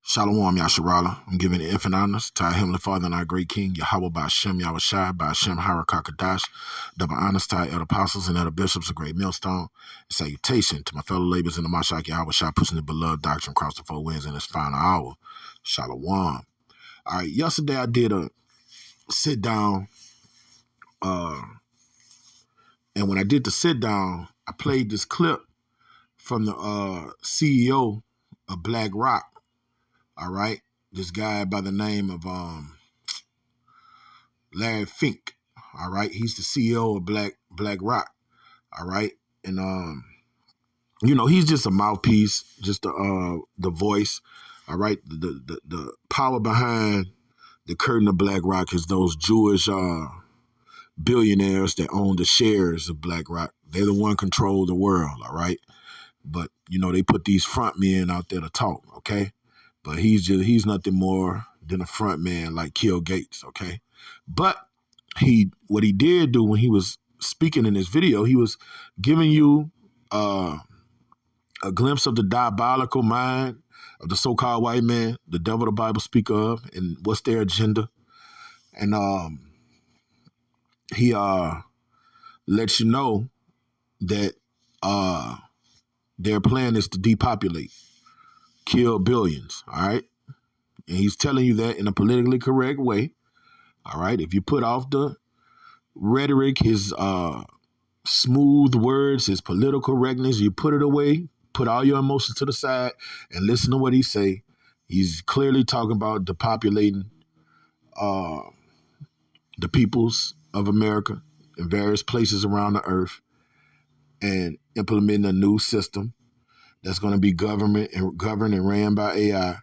Shalom, Yasharala. I'm giving infinite honors to our Heavenly Father and our great King, Yahweh Ba'Shem, Yahushai, Ba'Shem, Harakakadash. Double honors to our elder apostles and elder bishops of Great Millstone. Salutation to my fellow laborers in the Mashak Yahushai, pushing the beloved doctrine across the four winds in this final hour. Shalom. All right, yesterday I did a sit down, and when I did the sit down, I played this clip from the CEO of Black Rock. All right, this guy by the name of Larry Fink. All right, he's the CEO of Black Rock. All right, and he's just a mouthpiece, just the voice. All right, the power behind the curtain of Black Rock is those Jewish billionaires that own the shares of Black Rock. They're the one control the world. All right, but they put these front men out there to talk. Okay. But he's nothing more than a front man like Bill Gates, okay? But what he did do when he was speaking in this video, he was giving you a glimpse of the diabolical mind of the so-called white man, the devil the Bible speak of, and what's their agenda. And he lets you know that their plan is to depopulate, kill billions, all right? And he's telling you that in a politically correct way. All right. If you put off the rhetoric, his smooth words, his political correctness, you put it away, put all your emotions to the side and listen to what he say. He's clearly talking about depopulating the peoples of America in various places around the earth and implementing a new system that's going to be governed and ran by AI.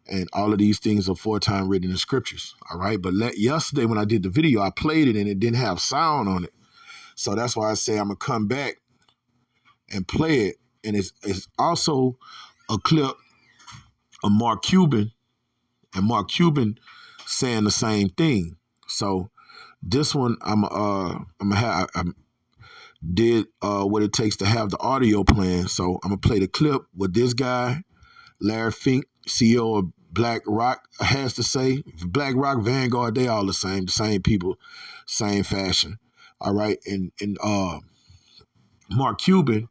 And all of these things are foretime written in the scriptures, all right? But yesterday when I did the video, I played it and it didn't have sound on it. So that's why I say I'm going to come back and play it. And it's also a clip of Mark Cuban, and Mark Cuban saying the same thing. So this one, I did what it takes to have the audio playing. So I'm going to play the clip with this guy, Larry Fink, CEO of Black Rock, has to say. Black Rock, Vanguard, they all the same people, same fashion. All right. And Mark Cuban,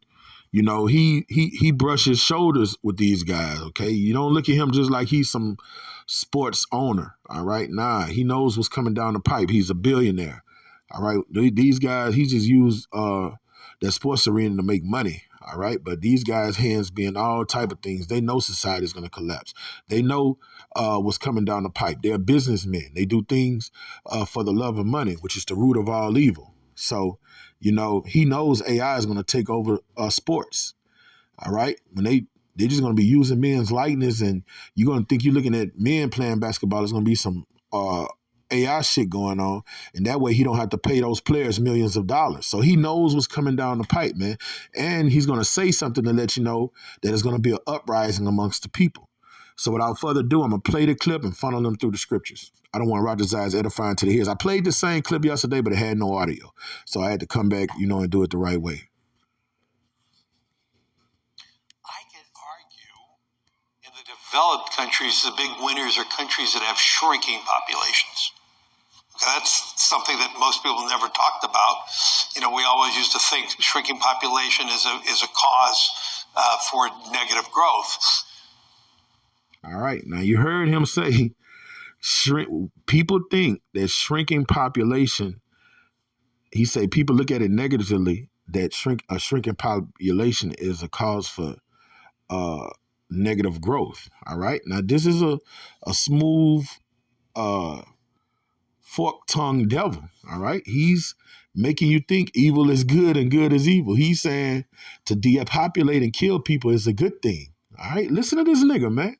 he brushes shoulders with these guys, okay? You don't look at him just like he's some sports owner, all right? Nah, he knows what's coming down the pipe. He's a billionaire, all right? These guys, he just used that sports arena to make money, all right? But these guys' hands being all type of things. They know society is going to collapse. They know what's coming down the pipe. They're businessmen. They do things for the love of money, which is the root of all evil. So, he knows AI is going to take over sports, all right? When they're just going to be using men's likeness, and you're going to think you're looking at men playing basketball. There's going to be some AI shit going on, and that way he don't have to pay those players millions of dollars. So he knows what's coming down the pipe, man. And he's going to say something to let you know that there's going to be an uprising amongst the people. So without further ado, I'm going to play the clip and funnel them through the scriptures. I don't want Roger's eyes edifying to the ears. I played the same clip yesterday, but it had no audio. So I had to come back, and do it the right way. I can argue in the developed countries, the big winners are countries that have shrinking populations. That's something that most people never talked about. We always used to think shrinking population is a cause for negative growth. All right. Now you heard him say, people think that shrinking population, he say people look at it negatively, that a shrinking population is a cause for negative growth. All right. Now this is a smooth fork-tongued devil, all right? He's making you think evil is good and good is evil. He's saying to depopulate and kill people is a good thing, all right? Listen to this nigga, man,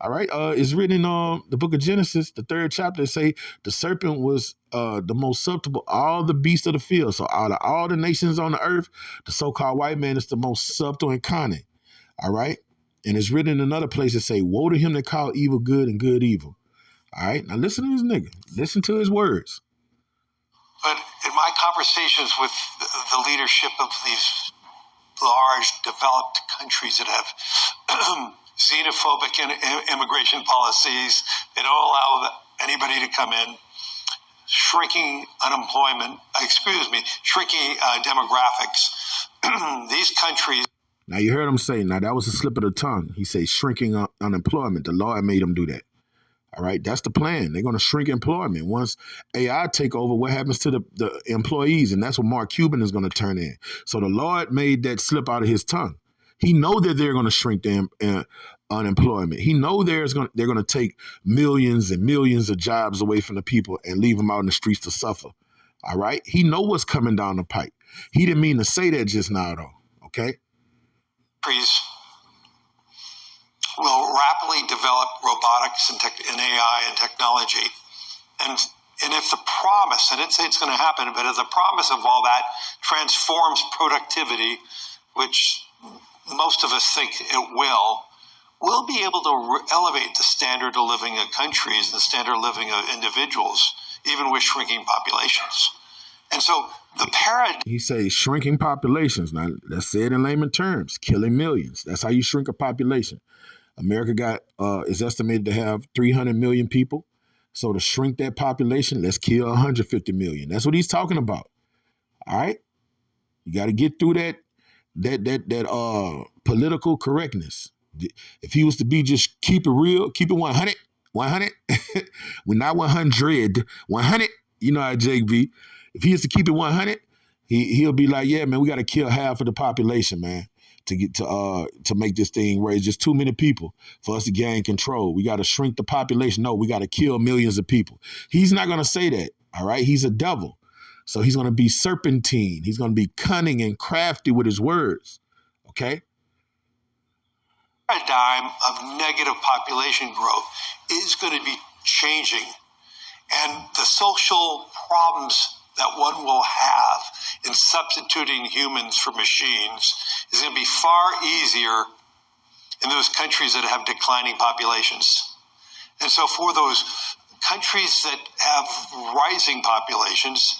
all right? It's written in the book of Genesis, the 3rd chapter, it say the serpent was the most subtle, all the beasts of the field. So out of all the nations on the earth, the so-called white man is the most subtle and cunning, all right? And it's written in another place that say, woe to him that call evil good and good evil. All right, now listen to this nigga. Listen to his words. But in my conversations with the leadership of these large developed countries that have xenophobic immigration policies. They don't allow anybody to come in. Shrinking unemployment, shrinking demographics. These countries. Now you heard him say, now that was a slip of the tongue. He said shrinking unemployment. The Lord made him do that. All right, that's the plan. They're going to shrink employment. Once AI take over, what happens to the employees? And that's what Mark Cuban is going to turn in. So the Lord made that slip out of his tongue. He know that they're going to shrink the unemployment. He know they're going to take millions and millions of jobs away from the people and leave them out in the streets to suffer. All right, he know what's coming down the pipe. He didn't mean to say that just now, though. Okay. Will rapidly develop robotics and AI and technology. And if the promise, I didn't say it's going to happen, but if the promise of all that transforms productivity, which most of us think it will, we'll be able to elevate the standard of living of countries, the standard of living of individuals, even with shrinking populations. And so the paradigm. He says shrinking populations. Now, let's say it in layman terms, killing millions. That's how you shrink a population. America is estimated to have 300 million people. So to shrink that population, let's kill 150 million. That's what he's talking about. All right. You got to get through that political correctness. If he was to be just keep it real, keep it 100, we're not 100, 100. You know how Jake be. If he is to keep it 100, he'll be like, yeah, man, we got to kill half of the population, man. To make this thing raise. Just too many people for us to gain control. We got to shrink the population. No, we got to kill millions of people. He's not going to say that, all right? He's a devil. So he's going to be serpentine. He's going to be cunning and crafty with his words, okay? Paradigm of negative population growth is going to be changing. And the social problems that one will have in substituting humans for machines is going to be far easier in those countries that have declining populations. And so for those countries that have rising populations,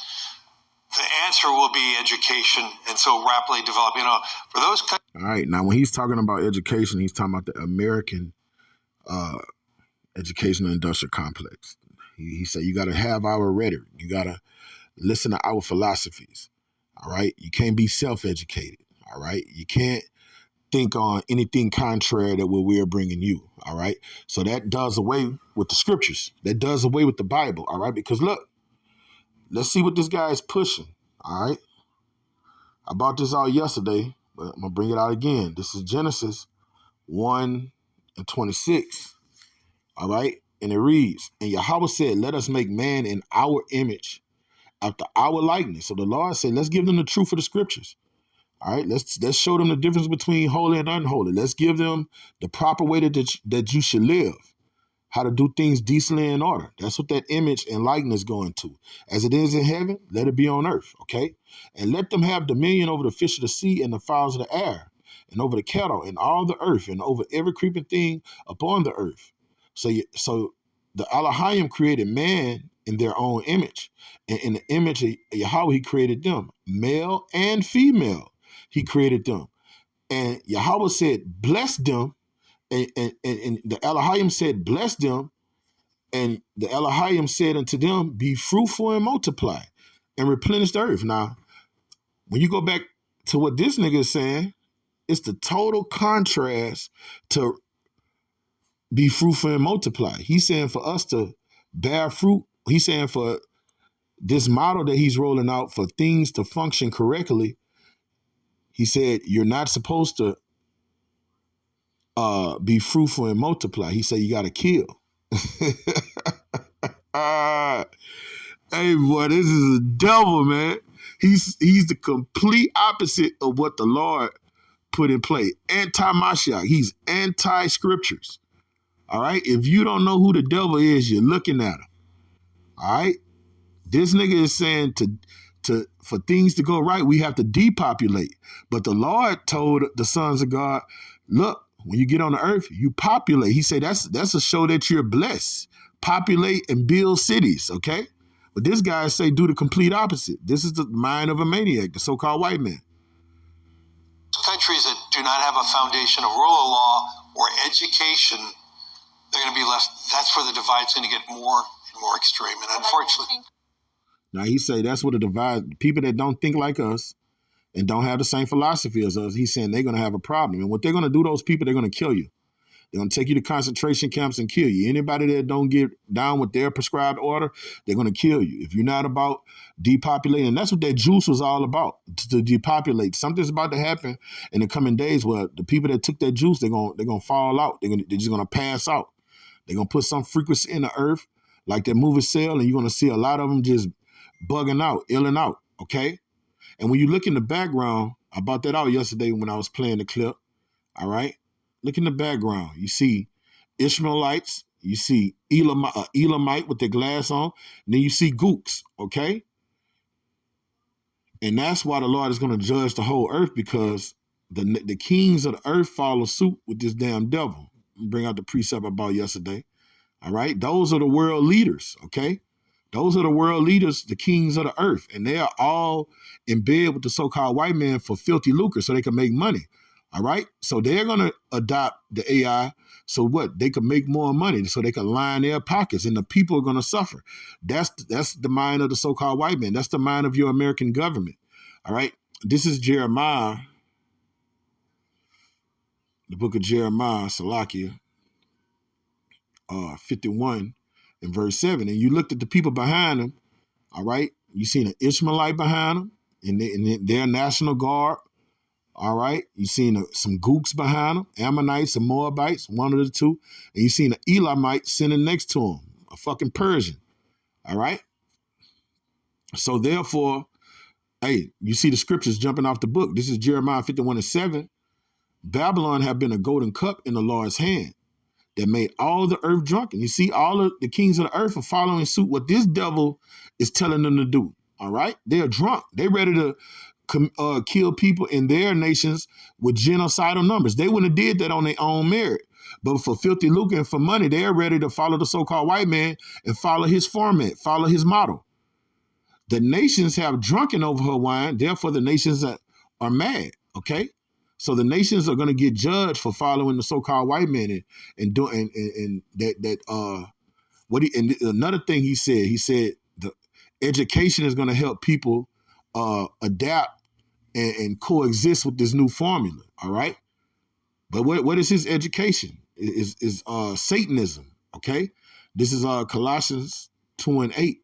the answer will be education. And so rapidly developing, for those countries. All right. Now, when he's talking about education, he's talking about the American educational industrial complex. He said, you got to have our rhetoric. You got to listen to our philosophies, all right? You can't be self-educated, all right? You can't think on anything contrary to what we're bringing you, all right? So that does away with the scriptures. That does away with the Bible, all right? Because look, let's see what this guy is pushing, all right? I bought this out yesterday, but I'm going to bring it out again. This is Genesis 1:26, all right? And it reads, and Yahweh said, let us make man in our image, after our likeness. So the Lord said, let's give them the truth of the scriptures. All right, let's show them the difference between holy and unholy. Let's give them the proper way that you should live, how to do things decently in order. That's what that image and likeness going to. As it is in heaven, let it be on earth, okay? And let them have dominion over the fish of the sea and the fowls of the air, and over the cattle and all the earth, and over every creeping thing upon the earth. So the Elohim created man in their own image. And in the image of Yahweh, he created them. Male and female, he created them. And Yahweh said, bless them. And the Elohim said, bless them. And the Elohim said unto them, be fruitful and multiply and replenish the earth. Now, when you go back to what this nigga is saying, it's the total contrast to be fruitful and multiply. He's saying for us to bear fruit. He's saying for this model that he's rolling out for things to function correctly, he said, you're not supposed to be fruitful and multiply. He said, you got to kill. Hey, boy, this is a devil, man. He's the complete opposite of what the Lord put in play. Anti-Mashiach. He's anti-scriptures. All right? If you don't know who the devil is, you're looking at him. All right? This nigga is saying for things to go right, we have to depopulate. But the Lord told the sons of God, look, when you get on the earth, you populate. He said that's a show that you're blessed. Populate and build cities, okay? But this guy say do the complete opposite. This is the mind of a maniac, the so-called white man. Countries that do not have a foundation of rule of law or education, they're going to be left. That's where the divide's going to get more and more extreme. And unfortunately, now he say that's what the divide. People that don't think like us and don't have the same philosophy as us, he's saying they're going to have a problem. And what they're going to do, those people, they're going to kill you. They're going to take you to concentration camps and kill you. Anybody that don't get down with their prescribed order, they're going to kill you. If you're not about depopulating, and that's what that juice was all about, to depopulate. Something's about to happen in the coming days where the people that took that juice, they're going to fall out. They're just going to pass out. They're going to put some frequency in the earth, like that movie Cell, and you're going to see a lot of them just bugging out, illing out, okay? And when you look in the background, I brought that out yesterday when I was playing the clip, all right? Look in the background. You see Ishmaelites. You see Elamite with their glass on. And then you see gooks, okay? And that's why the Lord is going to judge the whole earth, because the kings of the earth follow suit with this damn devil. Bring out the precept about yesterday, all right? Those are the world leaders, okay? Those are the world leaders, the kings of the earth. And they are all in bed with the so-called white man for filthy lucre so they can make money. All right. So they're going to adopt the AI. So what? They can make more money so they can line their pockets, and the people are going to suffer. That's the mind of the so-called white man. That's the mind of your American government. All right. This is Jeremiah, the book of Jeremiah, Salakia, 51 and verse 7. And you looked at the people behind them. All right. You seen an Ishmaelite behind them and their national guard. All right, you seen some gooks behind them, Ammonites and Moabites, one of the two, and you seen an Elamite sitting next to him, a fucking Persian. All right, so therefore, hey, you see the scriptures jumping off the book. This is Jeremiah 51 and 7. Babylon have been a golden cup in the Lord's hand that made all the earth drunken. You see, all of the kings of the earth are following suit what this devil is telling them to do. All right, they're drunk. They're ready to kill people in their nations with genocidal numbers. They wouldn't have did that on their own merit. But for filthy lucre and for money, they're ready to follow the so-called white man and follow his format, follow his model. The nations have drunken over her wine, therefore the nations are mad, okay? So the nations are going to get judged for following the so-called white man and doing and another thing he said the education is going to help people adapt and coexist with this new formula, all right? But what is his education? Is Satanism, okay? This is Colossians 2 and 8,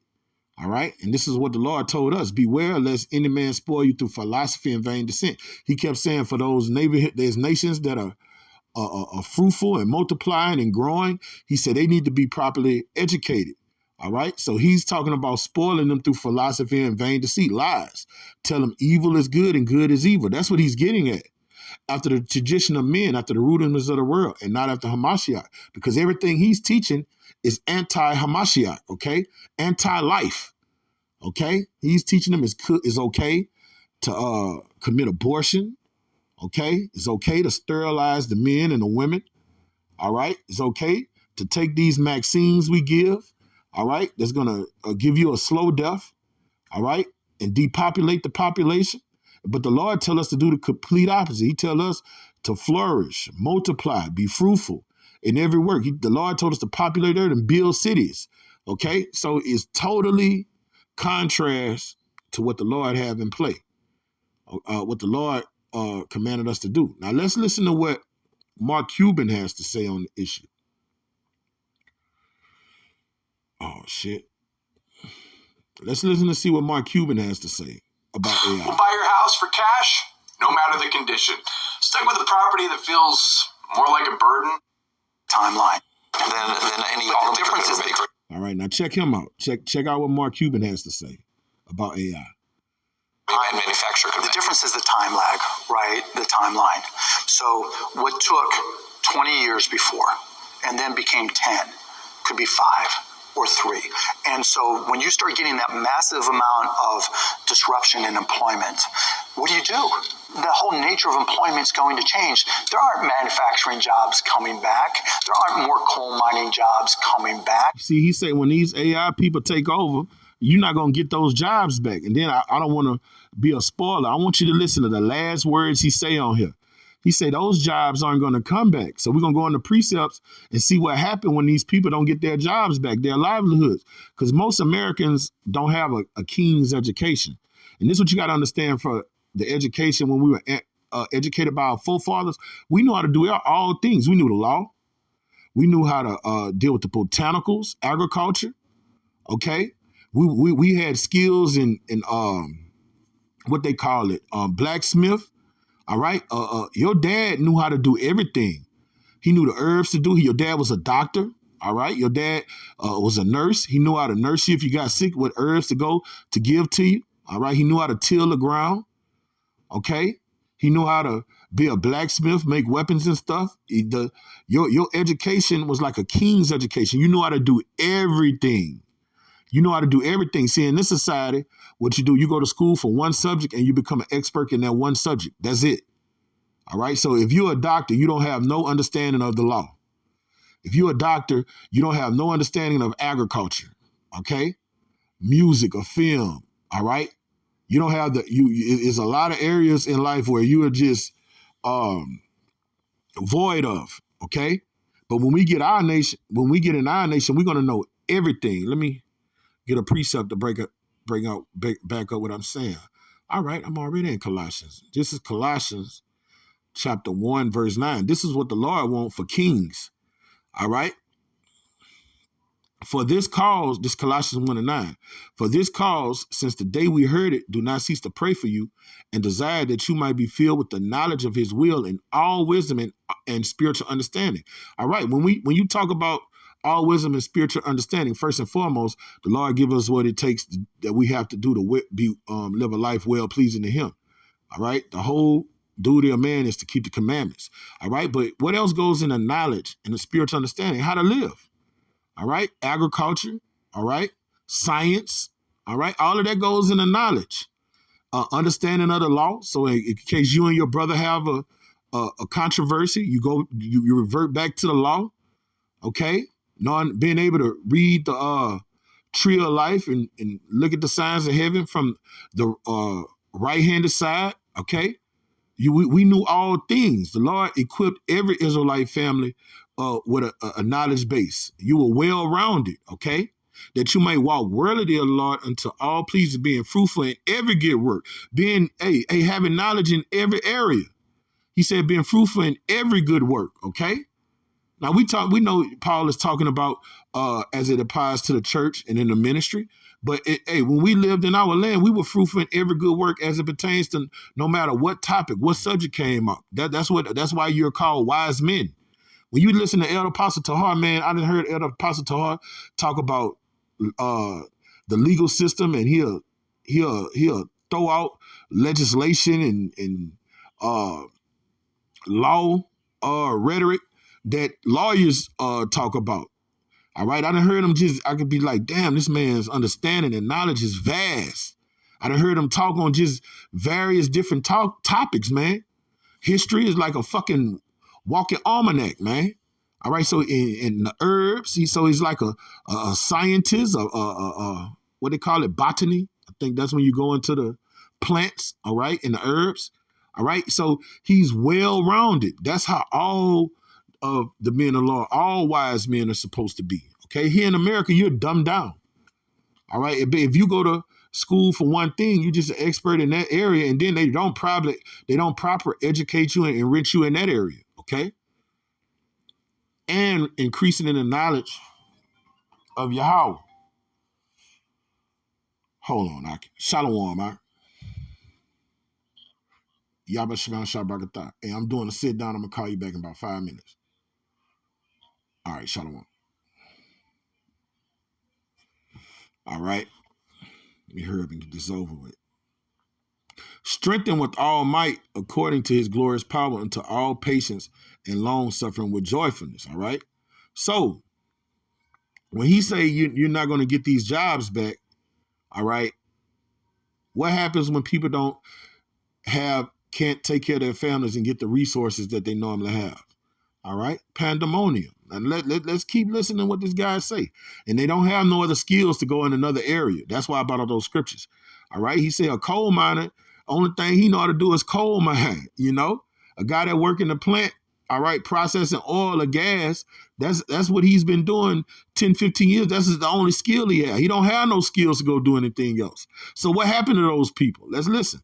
all right? And this is what the Lord told us: beware lest any man spoil you through philosophy and vain deceit. He kept saying for there's nations that are fruitful and multiplying and growing, he said they need to be properly educated. All right. So he's talking about spoiling them through philosophy and vain deceit, lies. Tell them evil is good and good is evil. That's what he's getting at. After the tradition of men, after the rudiments of the world, and not after Hamashiach. Because everything he's teaching is anti-Hamashiach, okay? Anti-life, okay? He's teaching them it's okay to commit abortion, okay? It's okay to sterilize the men and the women, all right? It's okay to take these vaccines we give, all right, that's going to give you a slow death, all right, and depopulate the population. But the Lord tell us to do the complete opposite. He tell us to flourish, multiply, be fruitful in every work. The Lord told us to populate earth and build cities, okay? So it's totally contrast to what the Lord have in play, what the Lord commanded us to do. Now let's listen to what Mark Cuban has to say on the issue. Oh, shit. Let's listen to see what Mark Cuban has to say about AI. You buy your house for cash, no matter the condition. Stuck with a property that feels more like a burden. Timeline. Than any all the differences. All right, now check him out. Check out what Mark Cuban has to say about AI. Manufacturer. The difference is the time lag, right? The timeline. So what took 20 years before and then became 10 could be 5 or 3. And so when you start getting that massive amount of disruption in employment, what do? The whole nature of employment is going to change. There aren't manufacturing jobs coming back. There aren't more coal mining jobs coming back. See, he said when these AI people take over, you're not going to get those jobs back. And then I don't want to be a spoiler. I want you to listen to the last words he say on here. He said those jobs aren't going to come back. So we're going to go into precepts and see what happened when these people don't get their jobs back, their livelihoods. Because most Americans don't have a king's education. And this is what you got to understand for the education when we were educated by our forefathers. We knew how to do all things. We knew the law. We knew how to deal with the botanicals, agriculture. Okay. We had skills in what they call it, blacksmith. All right. Your dad knew how to do everything. He knew the herbs to do. Your dad was a doctor. All right. Your dad was a nurse. He knew how to nurse you if you got sick, what herbs to go to give to you. All right. He knew how to till the ground. Okay. He knew how to be a blacksmith, make weapons and stuff. Your education was like a king's education. You knew how to do everything. You know how to do everything. See, in this society, what you do, you go to school for one subject and you become an expert in that one subject. That's it. All right. So if you're a doctor, you don't have no understanding of the law. If you're a doctor, you don't have no understanding of agriculture. Okay. Music or film. All right. You don't have it's a lot of areas in life where you are just void of. Okay. But when we get in our nation, we're going to know everything. Let me get a precept to back up what I'm saying. All right, I'm already in Colossians. This is Colossians chapter 1, verse 9. This is what the Lord wants for kings. All right. For this cause, this Colossians 1 and 9. For this cause, since the day we heard it, do not cease to pray for you and desire that you might be filled with the knowledge of his will and all wisdom and spiritual understanding. All right. When you talk about all wisdom and spiritual understanding, first and foremost, the Lord give us what it takes that we have to do to live a life well pleasing to him. All right. The whole duty of man is to keep the commandments. All right. But what else goes in the knowledge and the spiritual understanding? How to live. All right. Agriculture. All right. Science. All right. All of that goes in the knowledge. Understanding of the law. So in case you and your brother have a controversy, you revert back to the law. Okay. Being able to read the tree of life and look at the signs of heaven from the right-handed side, okay? We knew all things. The Lord equipped every Israelite family with a knowledge base. You were well-rounded, okay? That you may walk worthy of the Lord unto all pleasing, being fruitful in every good work, having knowledge in every area. He said being fruitful in every good work, okay? Now we know Paul is talking about as it applies to the church and in the ministry. But when we lived in our land, we were fruitful in every good work as it pertains to no matter what topic, what subject came up. That's why you're called wise men. When you listen to Elder Apostle Tahar, man, I done heard Elder Apostle Tahar talk about the legal system, and he'll throw out legislation and law rhetoric that lawyers talk about. All right. I done heard him I could be like, damn, this man's understanding and knowledge is vast. I done heard him talk on just various different topics, man. History is like a fucking walking almanac, man. All right. So in the herbs, he's like a scientist, what they call it, botany. I think that's when you go into the plants, all right, and the herbs. All right. So he's well-rounded. That's how all of the men of law, all wise men are supposed to be. Okay. Here in America, you're dumbed down. All right. If you go to school for one thing, you're just an expert in that area, and then they don't proper educate you and enrich you in that area. Okay. And increasing in the knowledge of Yahweh. Hold on, Shalom, Yabba Shemam Shabrakatah. Hey, I'm doing a sit down. I'm gonna call you back in about 5 minutes. All right, Shalom. All right. Let me hurry up and get this over with. Strengthen with all might according to his glorious power unto all patience and long suffering with joyfulness. All right. So when he say you're not going to get these jobs back, all right, what happens when people can't take care of their families and get the resources that they normally have? All right, pandemonium. And let's keep listening to what this guy say. And they don't have no other skills to go in another area. That's why I brought up those scriptures. All right, he said a coal miner, only thing he know how to do is coal mine, you know? A guy that work in the plant, all right, processing oil or gas, that's what he's been doing 10, 15 years. That's the only skill he has. He don't have no skills to go do anything else. So what happened to those people? Let's listen.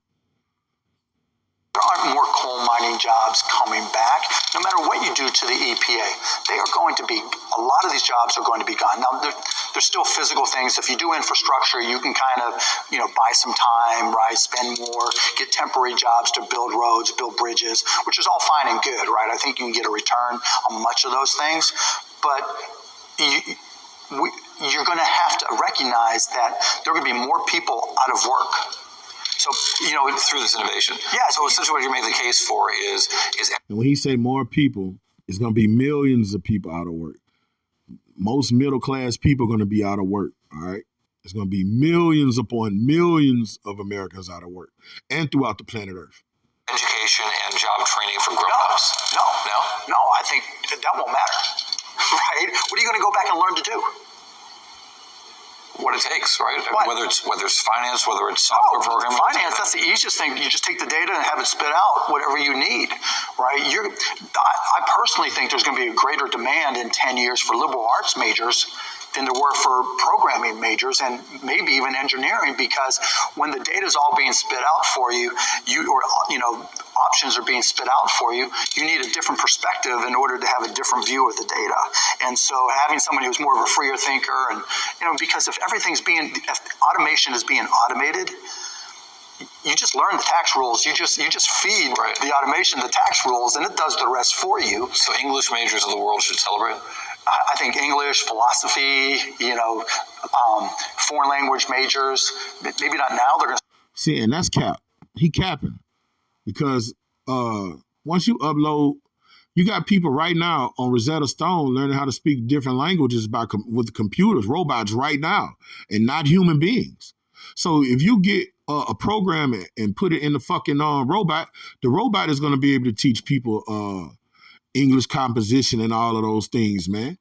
There aren't more coal mining jobs coming back. No matter what you do to the EPA, they are going to be, a lot of these jobs are going to be gone. Now, there's still physical things. If you do infrastructure, you can kind of, buy some time, right? Spend more, get temporary jobs to build roads, build bridges, which is all fine and good, right? I think you can get a return on much of those things. But you're going to have to recognize that there are going to be more people out of work. So, through this innovation. Yeah. So essentially what you made the case for is. And when he say more people, it's going to be millions of people out of work. Most middle class people are going to be out of work. All right. It's going to be millions upon millions of Americans out of work and throughout the planet Earth. Education and job training for grown-ups. No, I think that won't matter. Right? What are you going to go back and learn to do? What it takes, right? What? Whether it's finance, whether it's software programming. Finance, that's the easiest thing. You just take the data and have it spit out whatever you need, right? I personally think there's going to be a greater demand in 10 years for liberal arts majors than there were for programming majors and maybe even engineering, because when the data is all being spit out for you, options are being spit out for you, you need a different perspective in order to have a different view of the data. And so having somebody who's more of a freer thinker, and because if automation is being automated, you just learn the tax rules. You just feed the automation the tax rules, and it does the rest for you. So English majors of the world should celebrate? I think English, philosophy, foreign language majors, maybe not now. They're going to see, and that's cap. He capping, because once you upload, you got people right now on Rosetta Stone learning how to speak different languages with computers, robots right now, and not human beings. So if you get a program and put it in the fucking robot, the robot is going to be able to teach people English composition and all of those things, man.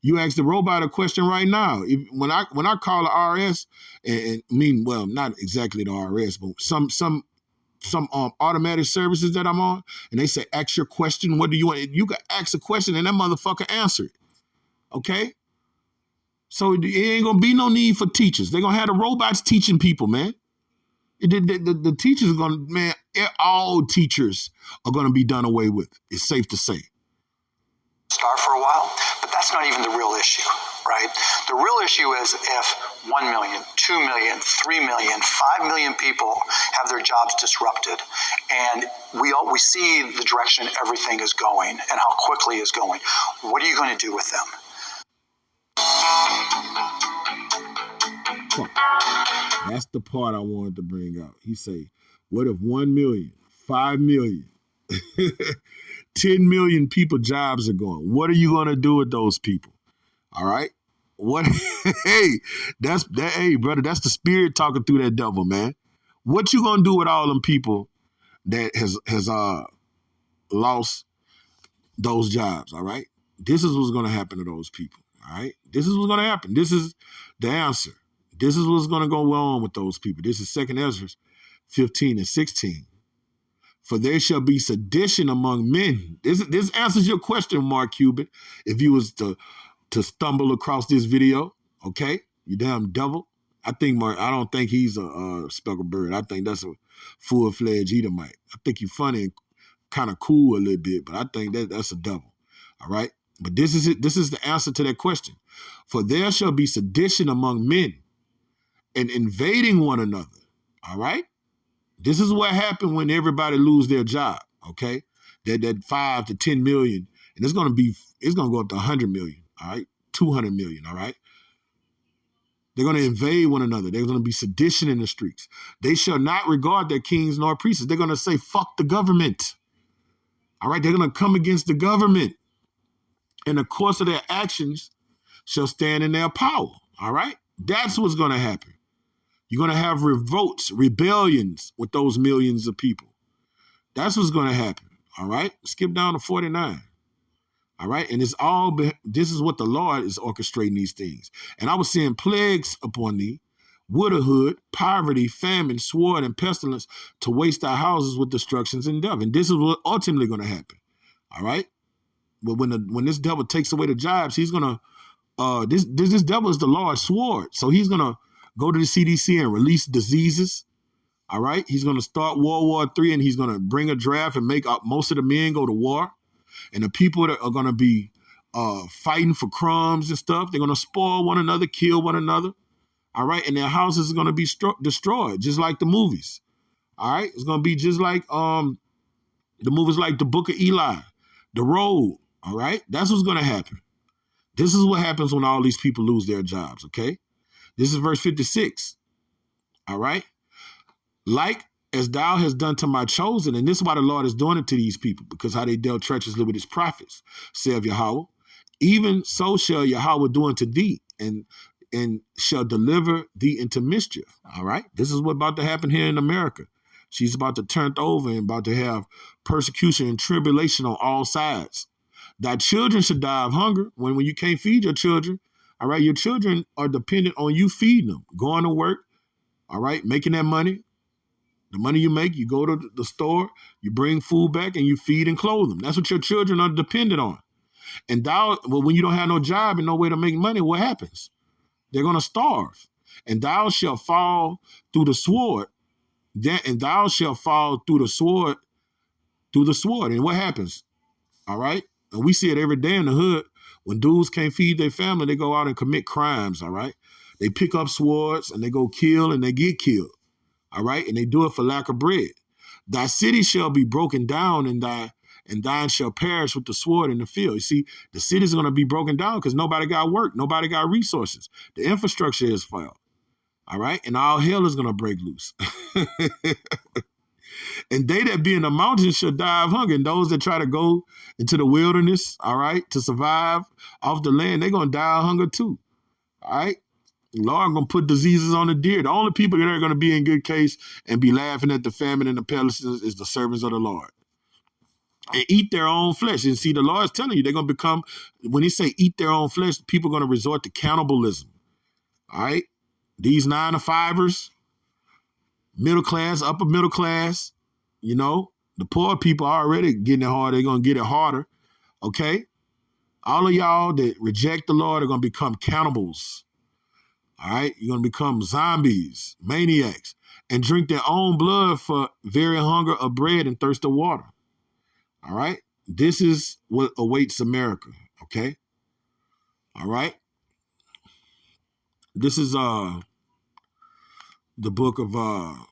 You ask the robot a question right now. When I call the RS, not exactly the RS, but some automatic services that I'm on, and they say, ask your question, what do you want? You can ask a question and that motherfucker answer it. Okay? So it ain't gonna be no need for teachers. They're gonna have the robots teaching people, man. The teachers are gonna, man, all teachers are gonna be done away with. It's safe to say. Start for a while, but that's not even the real issue, right? The real issue is if 1 million, 2 million, 3 million, 5 million people have their jobs disrupted, and we see the direction everything is going and how quickly it's going. What are you going to do with them? That's the part I wanted to bring out. He say, what if 1 million, 5 million, 10 million people jobs are gone? What are you going to do with those people? All right? What? Hey, brother, that's the spirit talking through that devil, man. What you going to do with all them people that has lost those jobs, all right? This is what's going to happen to those people, all right? This is what's going to happen. This is the answer. This is what's going to go on with those people. This is 2 Ezra 15 and 16. For there shall be sedition among men. This answers your question, Mark Cuban, if you was to stumble across this video, okay? You damn devil. I don't think he's a speckled bird. I think that's a full-fledged Edomite. I think you're funny and kind of cool a little bit, but I think that's a devil, all right? But this is it. This is the answer to that question. For there shall be sedition among men and invading one another, all right? This is what happened when everybody lose their job, okay? That 5 to 10 million, and it's gonna go up to 100 million, all right? 200 million, all right? They're gonna invade one another. There's gonna be sedition in the streets. They shall not regard their kings nor priests. They're gonna say, fuck the government, all right? They're gonna come against the government. And the course of their actions shall stand in their power, all right? That's what's gonna happen. You're going to have revolts, rebellions with those millions of people. That's what's going to happen, all right? Skip down to 49, all right? And this is what the Lord is orchestrating these things. And I was seeing plagues upon thee, widowhood, poverty, famine, sword, and pestilence to waste our houses with destructions and death. And this is what ultimately going to happen. All right. But when this devil takes away the jobs, he's gonna this devil is the Lord's sword. So he's gonna go to the CDC and release diseases. All right. He's gonna start World War III, and he's gonna bring a draft and make most of the men go to war. And the people that are gonna be fighting for crumbs and stuff, they're gonna spoil one another, kill one another. All right. And their houses are gonna be destroyed, just like the movies. All right. It's gonna be just like the movies like The Book of Eli, The Road. All right. That's what's gonna happen. This is what happens when all these people lose their jobs. Okay. This is verse 56. All right. Like as thou hast done to my chosen, and this is why the Lord is doing it to these people, because how they dealt treacherously with his prophets, saith Yahweh, even so shall Yahweh do unto thee, and shall deliver thee into mischief. All right. This is what's about to happen here in America. She's about to turn over and about to have persecution and tribulation on all sides. Thy children should die of hunger when you can't feed your children. All right. Your children are dependent on you feeding them, going to work. All right. Making that money. The money you make, you go to the store, you bring food back, and you feed and clothe them. That's what your children are dependent on. And when you don't have no job and no way to make money, what happens? They're going to starve. And thou shalt fall through the sword. And thou shalt fall through the sword. And what happens? All right? And we see it every day in the hood. When dudes can't feed their family, they go out and commit crimes, all right? They pick up swords and they go kill and they get killed. All right, and they do it for lack of bread. Thy city shall be broken down, and thine shall perish with the sword in the field. You see, the city's going to be broken down because nobody got work, nobody got resources. The infrastructure is failed. All right, and all hell is going to break loose. And they that be in the mountains shall die of hunger, and those that try to go into the wilderness, all right, to survive off the land, they're going to die of hunger too. All right. Lord going to put diseases on the deer. The only people that are going to be in good case and be laughing at the famine and the pestilence is the servants of the Lord. And eat their own flesh. And see, the Lord is telling you, they're going to become, when he say eat their own flesh, people are going to resort to cannibalism. All right? These 9-to-5ers, middle class, upper middle class, you know, the poor people are already getting it hard. They're going to get it harder. Okay? All of y'all that reject the Lord are going to become cannibals. All right, you're going to become zombies, maniacs, and drink their own blood for very hunger of bread and thirst of water. All right, this is what awaits America. Okay, all right. This is the book of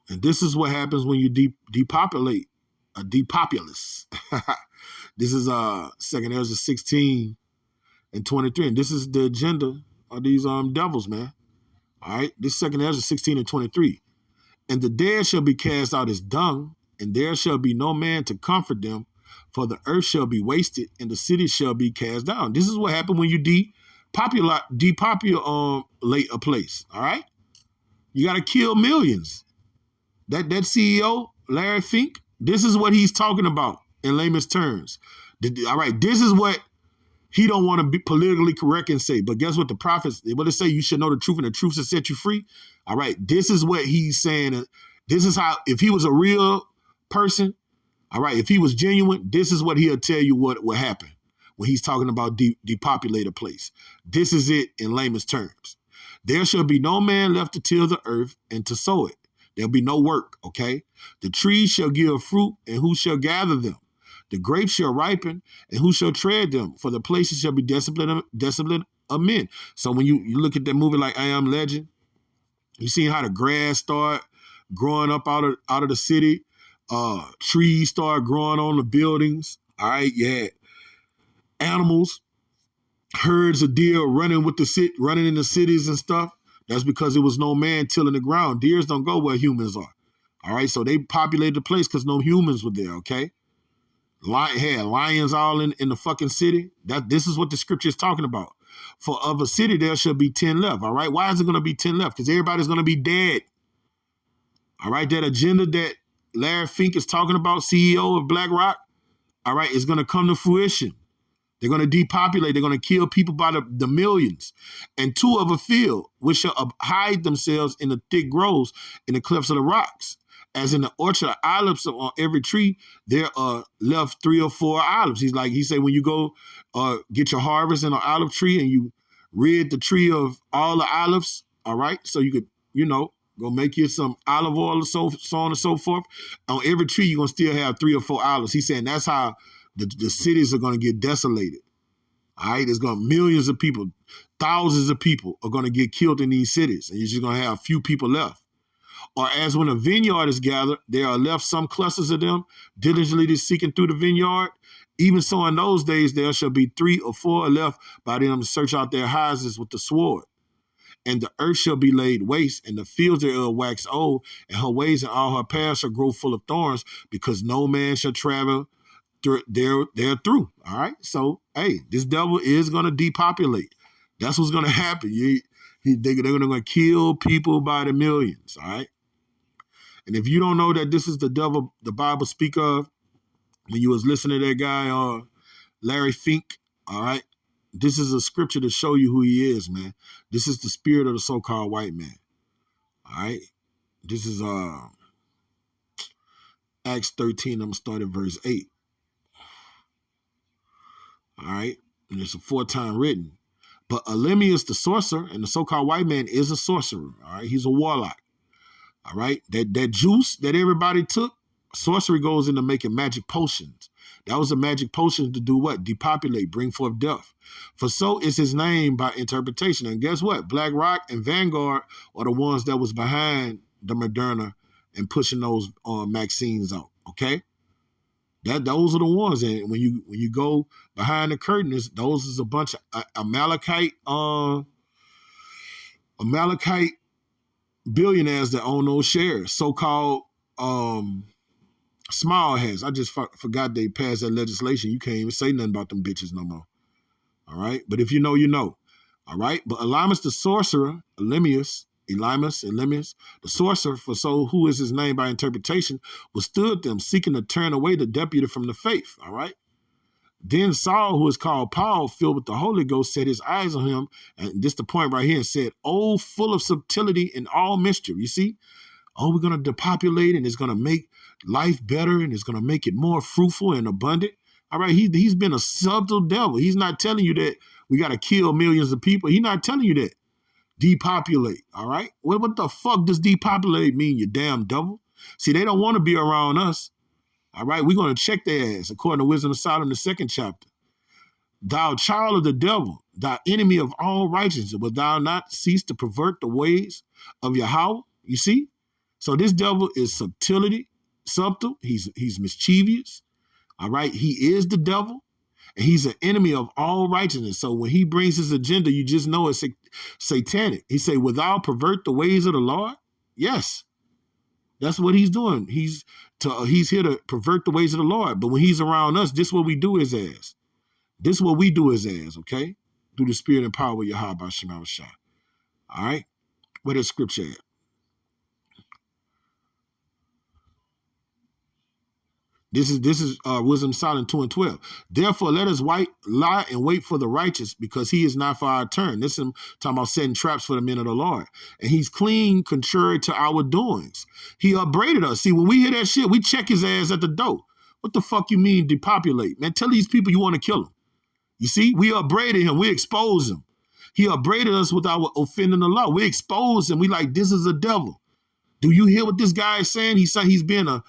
and this is what happens when you depopulate a depopulace. This is 2nd Ezra 16 and 23, and this is the agenda of these devils, man. All right, this 2nd Ezra 16 and 23. And the dead shall be cast out as dung, and there shall be no man to comfort them, for the earth shall be wasted, and the city shall be cast down. This is what happened when you depopulate a place. All right, you got to kill millions. That CEO Larry Fink, this is what he's talking about in layman's terms. All right, this is what he don't want to be politically correct and say, but guess what? The prophets, what they say, you should know the truth and the truth will set you free. All right. This is what he's saying. This is how, if he was a real person, all right, if he was genuine, this is what he'll tell you what will happen when he's talking about depopulate a place. This is it in layman's terms. There shall be no man left to till the earth and to sow it. There'll be no work. Okay. The trees shall give fruit, and who shall gather them? The grapes shall ripen, and who shall tread them? For the places shall be desolate of men. So when you look at that movie like I Am Legend, you see how the grass start growing up out of the city. Trees start growing on the buildings. All right, yeah. Animals, herds of deer running in the cities and stuff. That's because there was no man tilling the ground. Deers don't go where humans are. All right, so they populated the place because no humans were there. Okay. Lions all in the fucking city. This is what the scripture is talking about. For of a city there shall be 10 left. All right. Why is it going to be 10 left? Because everybody's going to be dead. All right. That agenda that Larry Fink is talking about, CEO of BlackRock, all right, is going to come to fruition. They're going to depopulate. They're going to kill people by the millions. And two of a field, which shall hide themselves in the thick groves, in the clefts of the rocks. As in the orchard, olives on every tree, there are left 3 or 4 olives. He said, when you go get your harvest in an olive tree and you rid the tree of all the olives, all right, so you could, go make you some olive oil, so on and so forth. On every tree, you're going to still have 3 or 4 olives. He's saying that's how the cities are going to get desolated. All right, there's going to millions of people, thousands of people are going to get killed in these cities, and you're just going to have few people left. Or as when a vineyard is gathered, there are left some clusters of them, diligently seeking through the vineyard. Even so in those days there shall be 3 or 4 left by them to search out their houses with the sword. And the earth shall be laid waste, and the fields thereof wax old, and her ways and all her paths shall grow full of thorns, because no man shall travel there through. All right? So, hey, this devil is going to depopulate. That's what's going to happen. They're going to kill people by the millions, all right? And if you don't know that this is the devil the Bible speak of, when you was listening to that guy, Larry Fink, all right, this is a scripture to show you who he is, man. This is the spirit of the so-called white man, all right? This is Acts 13, I'm going to start at verse 8, all right? And it's a 4-time written. But Elemius the sorcerer, and the so-called white man is a sorcerer, all right? He's a warlock. All right, that juice that everybody took, sorcery goes into making magic potions. That was a magic potion to do what? Depopulate, bring forth death. For so is his name by interpretation. And guess what? Black Rock and Vanguard are the ones that was behind the Moderna and pushing those vaccines out. Okay, those are the ones. And when you go behind the curtain, those is a bunch of Amalekite billionaires that own those shares, so-called small hats. I just forgot they passed that legislation. You can't even say nothing about them bitches no more. All right? But if you know, you know. All right? But Elymas the sorcerer, Elymas, the sorcerer, for so who is his name by interpretation, withstood them, seeking to turn away the deputy from the faith. All right? Then Saul, who is called Paul, filled with the Holy Ghost, set his eyes on him, and this the point right here, and said, "Oh, full of subtlety and all mischief." You see? Oh, we're going to depopulate, and it's going to make life better, and it's going to make it more fruitful and abundant. All right, he's been a subtle devil. He's not telling you that we got to kill millions of people. He's not telling you that. Depopulate, all right? What the fuck does depopulate mean, you damn devil? See, they don't want to be around us. All right, we're going to check their ass, according to Wisdom of Solomon, the 2nd chapter. Thou child of the devil, thou enemy of all righteousness, wilt thou not cease to pervert the ways of Yahweh? You see? So this devil is subtle. He's mischievous. All right, he is the devil, and he's an enemy of all righteousness. So when he brings his agenda, you just know it's satanic. He say, "Wilt thou pervert the ways of the Lord?" Yes. That's what he's doing. He's here to pervert the ways of the Lord. But when he's around us, this is what we do his ass. This is what we do his ass, okay? Through the spirit and power of Yahweh Shema Shah. All right? Where does scripture at? This is Wisdom Solomon 2:12. Therefore, let us lie and wait for the righteous, because he is not for our turn. This is talking about setting traps for the men of the Lord. And he's clean contrary to our doings. He upbraided us. See, when we hear that shit, we check his ass at the door. What the fuck you mean depopulate? Man, tell these people you want to kill him. You see, we upbraided him. We exposed him. He upbraided us with our offending the law. We exposed him. We like, this is a devil. Do you hear what this guy is saying? He's saying he's being a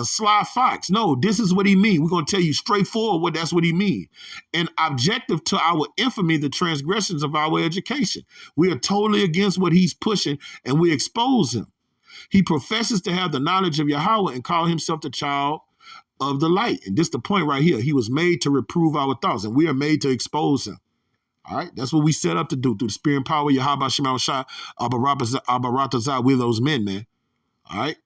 sly fox. No, this is what he means. We're going to tell you straightforward what that's what he means. And objective to our infamy, the transgressions of our education. We are totally against what he's pushing, and we expose him. He professes to have the knowledge of Yahweh and call himself the child of the light. And this is the point right here. He was made to reprove our thoughts, and we are made to expose him. All right, that's what we set up to do through the spirit and power. Yahweh Shema Shah, Abaratazah, we're those men, man. All right.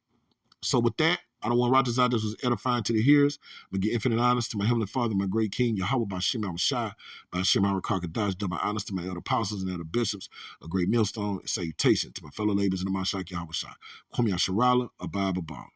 So with that, I don't want Ratazah. This was edifying to the hearers. I'm going to give infinite honors to my heavenly Father, my great King, Yahweh Bashim Shah, Bashim Rakakadash, double honors to my elder apostles and elder bishops, a great millstone, and salutation to my fellow laborers in the Mashak Yahweh Shah. Kwame Asharala, Abba Abba.